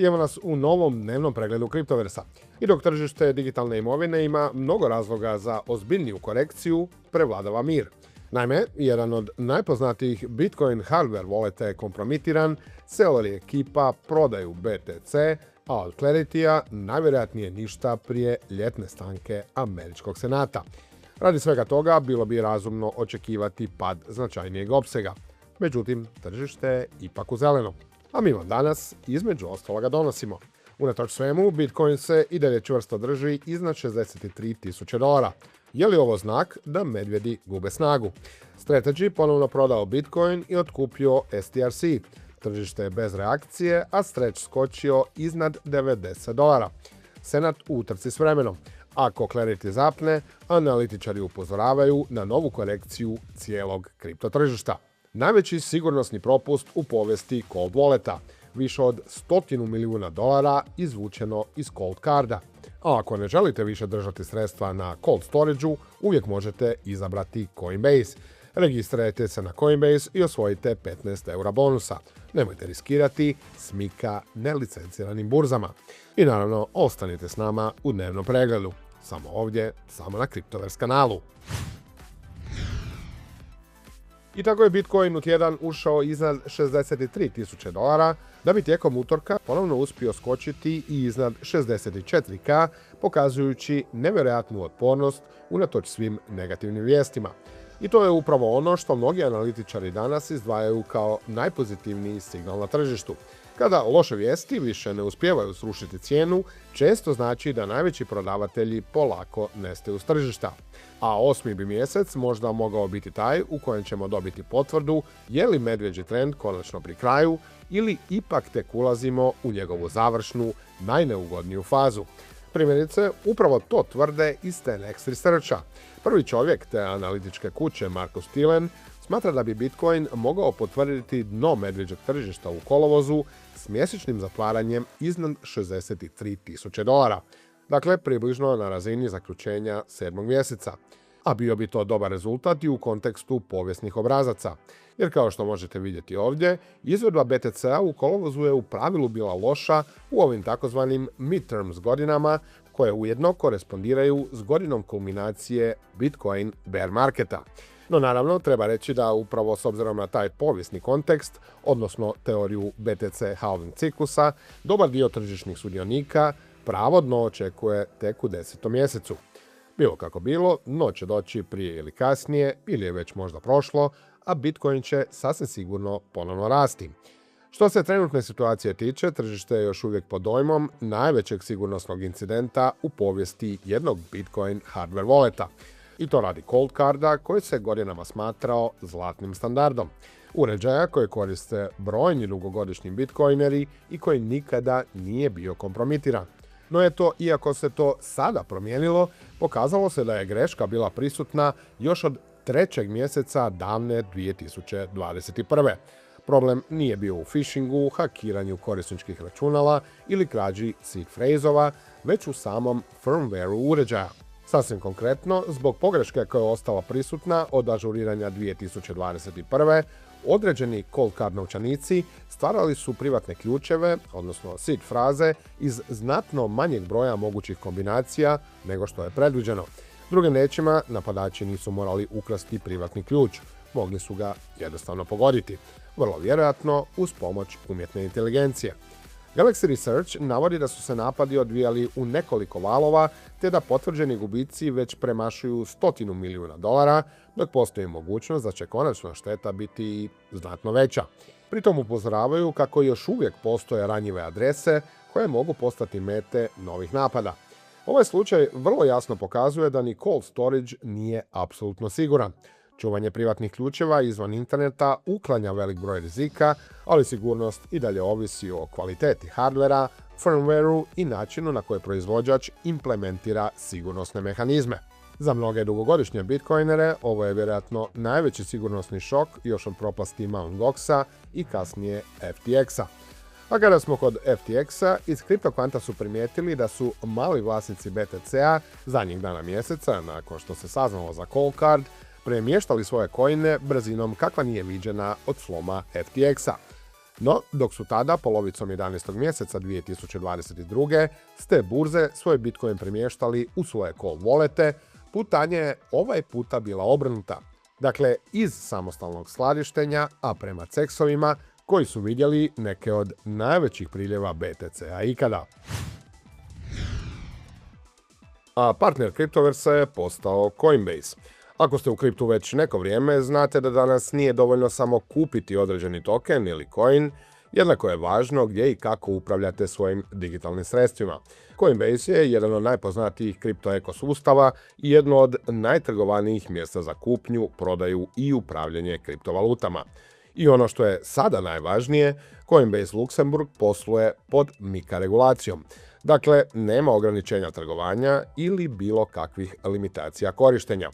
I evo nas u novom dnevnom pregledu Kriptoversa. I dok tržište digitalne imovine ima mnogo razloga za ozbiljniju korekciju, prevladava mir. Naime, jedan od najpoznatijih Bitcoin hardware walleta je kompromitiran, Celery ekipa prodaju BTC, a od Clarity-a najvjerojatnije ništa prije ljetne stanke Američkog senata. Radi svega toga bilo bi razumno očekivati pad značajnijeg opsega. Međutim, tržište je ipak u zeleno. A mi vam danas između ostaloga donosimo. Unatoč svemu, Bitcoin se i dalje čvrsto drži iznad $63.000. Je li ovo znak da medvjedi gube snagu? Strategy ponovno prodao Bitcoin i otkupio STRC. Tržište je bez reakcije, a Stretch skočio iznad $90. Senat u utrci s vremenom. Ako Clarity zapne, analitičari upozoravaju na novu korekciju cijelog kriptotržišta. Najveći sigurnosni propust u povijesti Cold Walleta, više od $100 milijuna izvučeno iz Cold Carda. A ako ne želite više držati sredstva na Cold Storage-u, uvijek možete izabrati Coinbase. Registrirajte se na Coinbase i osvojite €15 bonusa. Nemojte riskirati s Mika nelicenciranim burzama. I naravno, ostanite s nama u dnevnom pregledu. Samo ovdje, samo na Kriptovers kanalu. I tako je Bitcoin u tjedan ušao iznad $63.000, da bi tijekom utorka ponovno uspio skočiti i iznad 64K, pokazujući nevjerojatnu otpornost unatoč svim negativnim vijestima. I to je upravo ono što mnogi analitičari danas izdvajaju kao najpozitivniji signal na tržištu. Kada loše vijesti više ne uspijevaju srušiti cijenu, često znači da najveći prodavatelji polako nestaju s tržišta. A 8. bi mjesec možda mogao biti taj u kojem ćemo dobiti potvrdu je li medvjeđi trend konačno pri kraju ili ipak tek ulazimo u njegovu završnu, najneugodniju fazu. Primjerice, upravo to tvrde iz 10x Researcha. Prvi čovjek te analitičke kuće Marcus Thielen smatra da bi Bitcoin mogao potvrditi dno medvjeđeg tržišta u kolovozu s mjesečnim zatvaranjem iznad $63.000. Dakle, približno na razini zaključenja 7. mjeseca. A bio bi to dobar rezultat i u kontekstu povijesnih obrazaca. Jer kao što možete vidjeti ovdje, izvedba BTC-a u kolovozu je u pravilu bila loša u ovim takozvanim midterms godinama, koje ujedno korespondiraju s godinom kulminacije Bitcoin bear marketa. No naravno, treba reći da upravo s obzirom na taj povijesni kontekst, odnosno teoriju BTC halving ciklusa, dobar dio tržišnih sudionika pravodno očekuje tek u 10. mjesecu. Bilo kako bilo, dno će doći prije ili kasnije, ili je već možda prošlo, a Bitcoin će sasvim sigurno ponovno rasti. Što se trenutne situacije tiče, tržište je još uvijek pod dojmom najvećeg sigurnosnog incidenta u povijesti jednog Bitcoin hardware walleta. I to radi Cold Carda koji se godinama smatrao zlatnim standardom. Uređaja koje koriste brojni dugogodišnji bitcoineri i koji nikada nije bio kompromitiran. No eto, iako se to sada promijenilo, pokazalo se da je greška bila prisutna još od 3. mjeseca davne 2021. Problem nije bio u phishingu, hakiranju korisničkih računala ili krađi seed phrase-ova, već u samom firmwareu uređaja. Sasvim konkretno, zbog pogreške koja je ostala prisutna od ažuriranja 2021. određeni Cold Card novčanici stvarali su privatne ključeve, odnosno seed fraze, iz znatno manjeg broja mogućih kombinacija nego što je predviđeno. Drugim riječima, napadači nisu morali ukrasti privatni ključ, mogli su ga jednostavno pogoditi, vrlo vjerojatno uz pomoć umjetne inteligencije. Galaxy Research navodi da su se napadi odvijali u nekoliko valova, te da potvrđeni gubici već premašuju $100 milijuna, dok postoji mogućnost da će konačna šteta biti znatno veća. Pritom upozoravaju kako još uvijek postoje ranjive adrese koje mogu postati mete novih napada. Ovaj slučaj vrlo jasno pokazuje da ni cold storage nije apsolutno siguran. Čuvanje privatnih ključeva izvan interneta uklanja velik broj rizika, ali sigurnost i dalje ovisi o kvaliteti hardvera, firmwareu i načinu na koji proizvođač implementira sigurnosne mehanizme. Za mnoge dugogodišnje bitcoinere ovo je vjerojatno najveći sigurnosni šok još od propasti Mt. Goxa i kasnije FTX-a. A kada smo kod FTX-a, iz CryptoQuanta su primijetili da su mali vlasnici BTC-a zadnjih dana mjeseca, nakon što se saznalo za Cold Card, premještali svoje coine brzinom kakva nije viđena od sloma FTX-a. No, dok su tada, polovicom 11. mjeseca 2022. s te burze svoj Bitcoin premještali u svoje cold wallete, putanja je ovaj puta bila obrnuta. Dakle, iz samostalnog skladištenja, a prema ceksovima koji su vidjeli neke od najvećih priljeva BTC-a ikada. A partner Cryptoversa je postao Coinbase. Ako ste u kriptu već neko vrijeme, znate da danas nije dovoljno samo kupiti određeni token ili coin, jednako je važno gdje i kako upravljate svojim digitalnim sredstvima. Coinbase je jedan od najpoznatijih kripto ekosustava i jedno od najtrgovanijih mjesta za kupnju, prodaju i upravljanje kriptovalutama. I ono što je sada najvažnije, Coinbase Luksemburg posluje pod MiCA regulacijom. Dakle, nema ograničenja trgovanja ili bilo kakvih limitacija korištenja.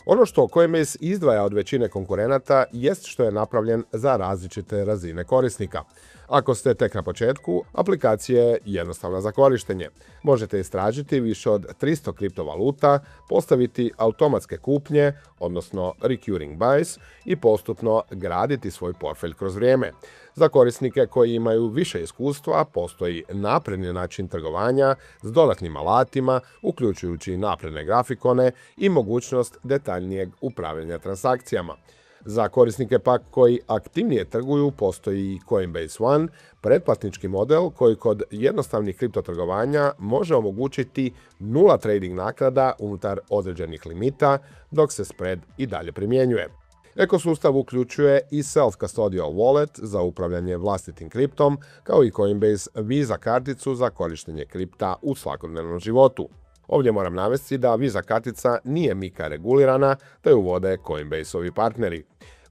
Ono što Coinbase izdvaja od većine konkurenata jest što je napravljen za različite razine korisnika. Ako ste tek na početku, aplikacija je jednostavna za korištenje. Možete istražiti više od 300 kriptovaluta, postaviti automatske kupnje, odnosno recurring buys, i postupno graditi svoj portfelj kroz vrijeme. Za korisnike koji imaju više iskustva, postoji napredni način trgovanja s dodatnim alatima, uključujući napredne grafikone i mogućnost detaljnijeg upravljanja transakcijama. Za korisnike pak koji aktivnije trguju, postoji i Coinbase One, pretplatnički model koji kod jednostavnih kriptotrgovanja može omogućiti 0 trading naknada unutar određenih limita, dok se spread i dalje primjenjuje. Ekosustav uključuje i self-custodial wallet za upravljanje vlastitim kriptom, kao i Coinbase Visa karticu za korištenje kripta u svakodnevnom životu. Ovdje moram navesti da Visa kartica nije MiCA regulirana, te ju vode Coinbase-ovi partneri.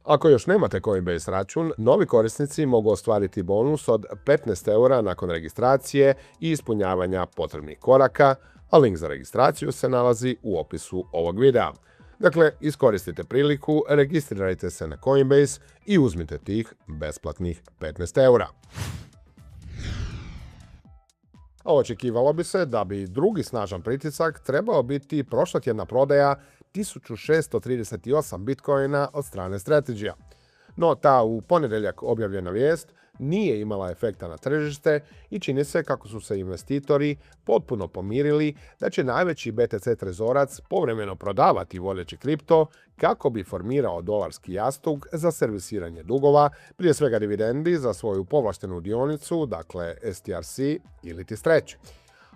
Ako još nemate Coinbase račun, novi korisnici mogu ostvariti bonus od 15 € nakon registracije i ispunjavanja potrebnih koraka, a link za registraciju se nalazi u opisu ovog videa. Dakle, iskoristite priliku, registrirajte se na Coinbase i uzmite tih besplatnih 15 €. A očekivalo bi se da bi drugi snažan pritisak trebao biti prošlotjedna prodaja 1638 bitcoina od strane Strategy. No, ta u ponedjeljak objavljena vijest nije imala efekta na tržište i čini se kako su se investitori potpuno pomirili da će najveći BTC trezorac povremeno prodavati vodeći kripto kako bi formirao dolarski jastug za servisiranje dugova, prije svega dividendi za svoju povlaštenu dionicu, dakle STRC ili Stretch.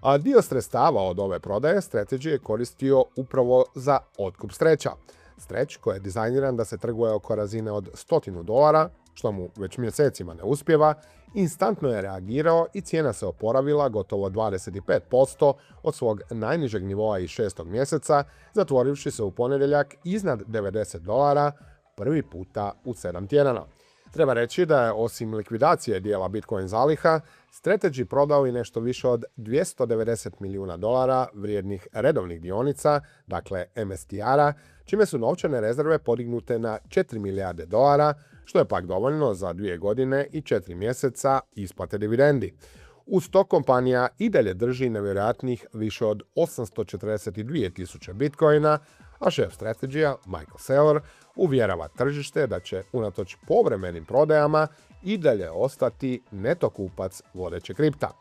A dio sredstava od ove prodaje Strategy je koristio upravo za otkup Stretcha. Stretch, koji je dizajniran da se trguje oko razine od $100, što mu već mjesecima ne uspijeva, instantno je reagirao i cijena se oporavila gotovo 25% od svog najnižeg nivoa iz 6. mjeseca, zatvorivši se u ponedjeljak iznad $90 prvi puta u 7 tjedana. Treba reći da je osim likvidacije dijela Bitcoin zaliha, Strategy prodao i nešto više od $290 milijuna vrijednih redovnih dionica, dakle MSTR-a, čime su novčane rezerve podignute na $4 milijarde, što je pak dovoljno za 2 godine i 4 mjeseca isplate dividendi. Uz to kompanija i dalje drži nevjerojatnih više od 842.000 bitcoina, a šef Strategy-a, Michael Saylor, uvjerava tržište da će unatoč povremenim prodajama i dalje ostati neto kupac vodeće kripta.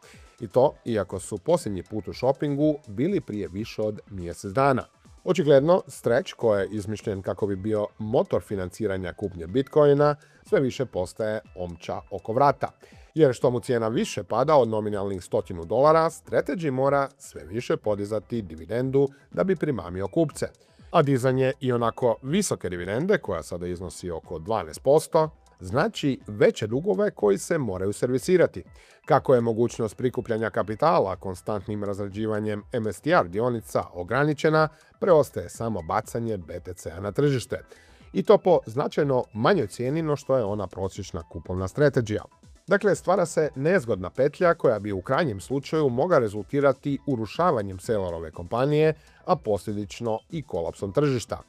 I to iako su posljednji put u shoppingu bili prije više od mjesec dana. Očigledno, Stretch, koji je izmišljen kako bi bio motor financiranja kupnje bitcoina, sve više postaje omča oko vrata. Jer što mu cijena više pada od nominalnih $100, Strategy mora sve više podizati dividendu da bi primamio kupce. A dizanje i onako visoke dividende, koja sada iznosi oko 12%, znači veće dugove koji se moraju servisirati. Kako je mogućnost prikupljanja kapitala konstantnim razrađivanjem MSTR dionica ograničena, preostaje samo bacanje BTC-a na tržište. I to po značajno manjoj cijeni no što je ona prosječna kupovna Strategy-a. Dakle, stvara se nezgodna petlja koja bi u krajnjem slučaju mogla rezultirati urušavanjem Saylorove kompanije, a posljedično i kolapsom tržišta.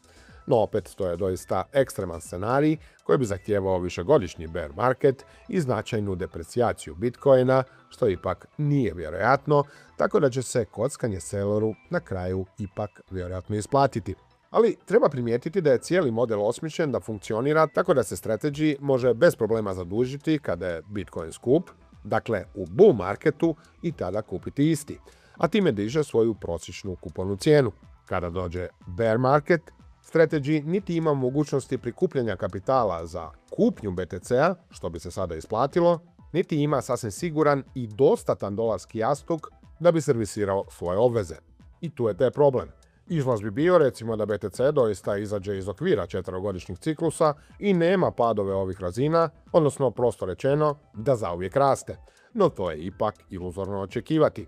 No opet, to je doista ekstreman scenarij koji bi zahtijevao višegodišnji bear market i značajnu deprecijaciju Bitcoina, što ipak nije vjerojatno, tako da će se kockanje Sayloru na kraju ipak vjerojatno isplatiti. Ali treba primijetiti da je cijeli model osmišljen da funkcionira tako da se Strategy može bez problema zadužiti kada je Bitcoin skup, dakle u bull marketu, i tada kupiti isti, a time diže svoju prosječnu kupovnu cijenu. Kada dođe bear market, Strategy niti ima mogućnosti prikupljanja kapitala za kupnju BTC-a, što bi se sada isplatilo, niti ima sasvim siguran i dostatan dolarski jastuk da bi servisirao svoje obveze. I tu je taj problem. Izlaz bi bio recimo da BTC doista izađe iz okvira 4-godišnjeg ciklusa i nema padove ovih razina, odnosno prosto rečeno da zauvijek raste, no to je ipak iluzorno očekivati.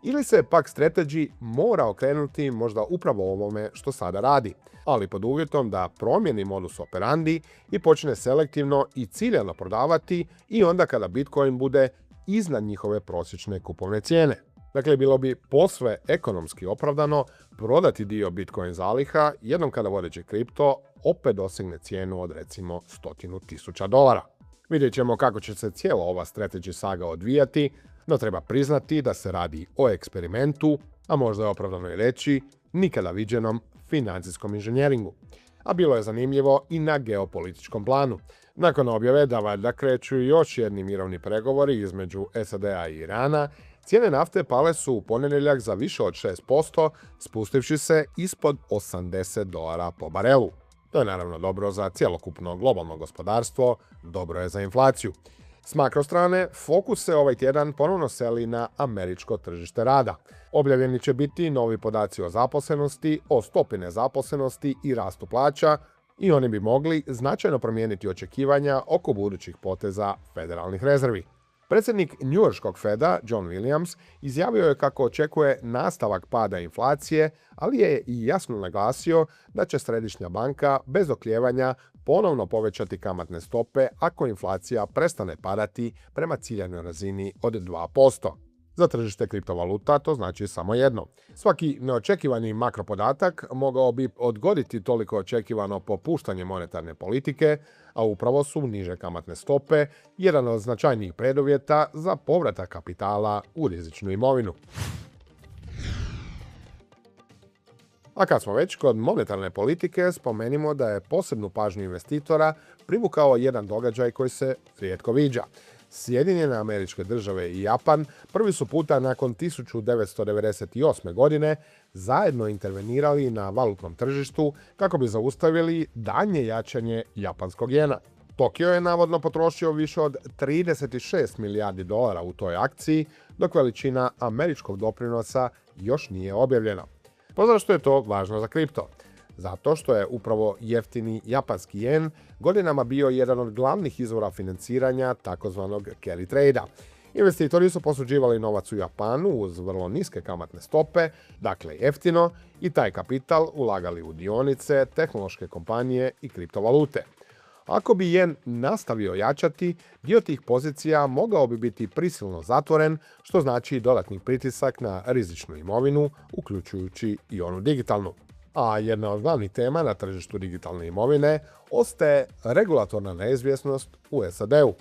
Ili se pak Strategy mora okrenuti možda upravo ovome što sada radi, ali pod uvjetom da promijeni modus operandi i počne selektivno i ciljano prodavati i onda kada Bitcoin bude iznad njihove prosječne kupovne cijene. Dakle, bilo bi posve ekonomski opravdano prodati dio Bitcoin zaliha jednom kada vodeći kripto opet dosegne cijenu od recimo $100.000. Vidjet ćemo kako će se cijela ova Strategy saga odvijati, no treba priznati da se radi o eksperimentu, a možda je opravdano i reći nikada viđenom financijskom inženjeringu. A bilo je zanimljivo i na geopolitičkom planu. Nakon objave da valjda kreću još jedni mirovni pregovori između SAD-a i Irana, cijene nafte pale su u ponedjeljak za više od 6%, spustivši se ispod $80 po barelu. To je naravno dobro za cjelokupno globalno gospodarstvo, dobro je za inflaciju. S makro strane, fokus se ovaj tjedan ponovno seli na američko tržište rada. Objavljeni će biti novi podaci o zaposlenosti, o stopi nezaposlenosti i rastu plaća, i oni bi mogli značajno promijeniti očekivanja oko budućih poteza federalnih rezervi. Predsjednik njujorškog Feda, John Williams, izjavio je kako očekuje nastavak pada inflacije, ali je i jasno naglasio da će središnja banka bez oklijevanja ponovno povećati kamatne stope ako inflacija prestane padati prema ciljanoj razini od 2%. Za tržište kriptovaluta to znači samo jedno. Svaki neočekivani makropodatak mogao bi odgoditi toliko očekivano popuštanje monetarne politike, a upravo su niže kamatne stope jedan od značajnijih preduvjeta za povratak kapitala u rizičnu imovinu. A kad smo već kod monetarne politike, spomenimo da je posebnu pažnju investitora privukao jedan događaj koji se rijetko viđa. Sjedinjene Američke Države i Japan prvi su puta nakon 1998. godine zajedno intervenirali na valutnom tržištu kako bi zaustavili daljnje jačanje japanskog jena. Tokio je navodno potrošio više od 36 milijardi dolara u toj akciji, dok veličina američkog doprinosa još nije objavljena. Pa zašto je to važno za kripto? Zato što je upravo jeftini japanski jen godinama bio jedan od glavnih izvora financiranja takozvanog carry trade-a. Investitori su posuđivali novac u Japanu uz vrlo niske kamatne stope, dakle jeftino, i taj kapital ulagali u dionice, tehnološke kompanije i kriptovalute. Ako bi jen nastavio jačati, dio tih pozicija mogao bi biti prisilno zatvoren, što znači dodatni pritisak na rizičnu imovinu, uključujući i onu digitalnu. A jedna od glavnih tema na tržištu digitalne imovine ostaje regulatorna neizvjesnost u SAD-u.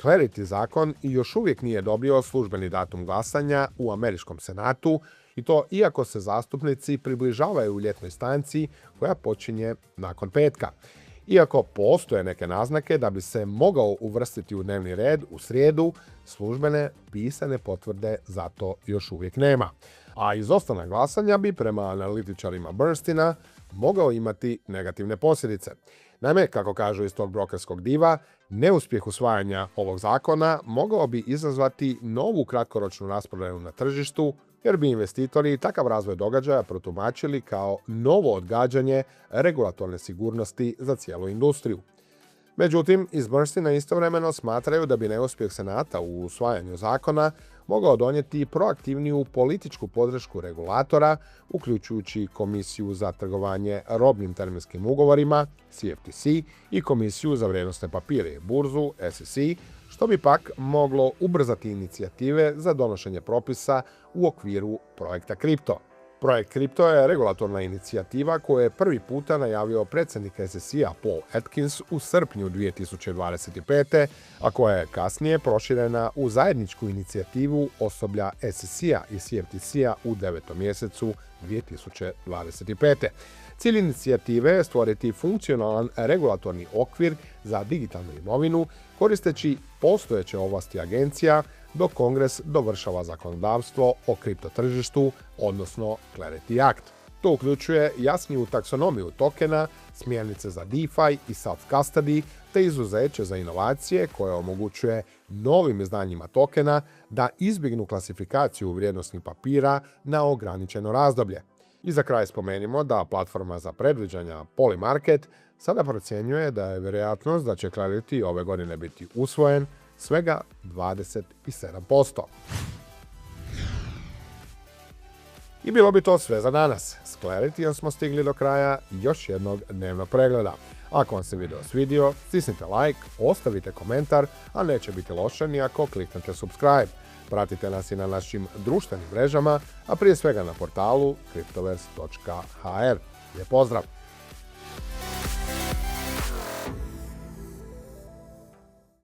Clarity zakon još uvijek nije dobio službeni datum glasanja u američkom senatu, i to iako se zastupnici približavaju u ljetnoj stanci koja počinje nakon petka. Iako postoje neke naznake da bi se mogao uvrstiti u dnevni red u srijedu, službene pisane potvrde za to još uvijek nema. A izostanak glasanja bi prema analitičarima Bernsteina mogao imati negativne posljedice. Naime, kako kažu iz tog brokerskog diva, neuspjeh usvajanja ovog zakona mogao bi izazvati novu kratkoročnu rasprodaju na tržištu, jer bi investitori takav razvoj događaja protumačili kao novo odgađanje regulatorne sigurnosti za cijelu industriju. Međutim, iz Bernsteina istovremeno smatraju da bi neuspjeh Senata u usvajanju zakona mogao donijeti proaktivniju političku podršku regulatora, uključujući Komisiju za trgovanje robnim terminskim ugovorima, CFTC, i Komisiju za vrijednosne papire i burzu, SEC, što bi pak moglo ubrzati inicijative za donošenje propisa u okviru projekta Kripto. Projekt Kripto je regulatorna inicijativa koju je prvi puta najavio predsjednik SEC-a Paul Atkins u srpnju 2025. a koja je kasnije proširena u zajedničku inicijativu osoblja SEC-a i CFTC-a u 9. mjesecu 2025. Cilj inicijative je stvoriti funkcionalan regulatorni okvir za digitalnu imovinu koristeći postojeće ovlasti agencija dok Kongres dovršava zakonodavstvo o kriptotržištu, odnosno Clarity Act. To uključuje jasniju taksonomiju tokena, smjernice za DeFi i self-custody, te izuzeće za inovacije koje omogućuje novim izdanjima tokena da izbjegnu klasifikaciju vrijednosnih papira na ograničeno razdoblje. I za kraj spomenimo da platforma za predviđanja Polymarket sada procjenjuje da je vjerojatnost da će Clarity ove godine biti usvojen svega 27%. I bilo bi to sve za danas. S Clarityom smo stigli do kraja još jednog dnevnog pregleda. Ako vam se video svidio, stisnite like, ostavite komentar, a neće biti loše ni ako kliknete subscribe. Pratite nas i na našim društvenim mrežama, a prije svega na portalu cryptoverse.hr. Lijep pozdrav!